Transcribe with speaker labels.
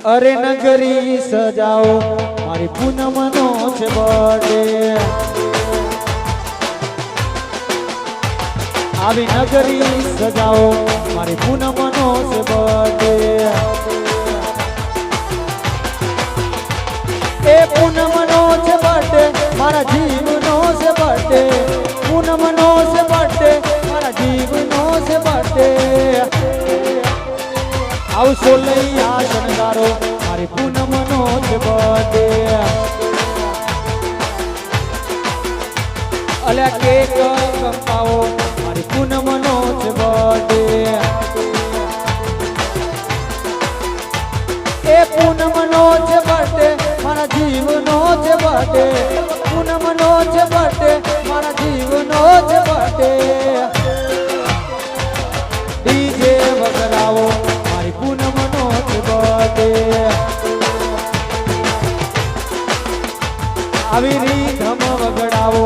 Speaker 1: અરે નગરી સજાઓ મારી પૂનમનો છે બર્થડે આવી નગરી સજાઓ મારી પૂનમનો છે બર્થડે એ પૂનમનો છે બર્થડે મારા જીવનો છે બર્થડે પૂનમનો છે બર્થડે મારા જીવનો છે બર્થડે આવશો લઈ આ શણગારો મારી પૂનમનો છે બર્થડે અલ્યા કેક કપાવો મારી પૂનમનો છે બર્થડે એ પૂનમનો છે બર્થડે મારા જીવનો છે બર્થડે પૂનમનો છે બર્થડે મારા જીવનો છે બર્થડે ડીજે વગરાવો મારી પૂનમનો છે બર્થડે આવી રીધમ વગડાવો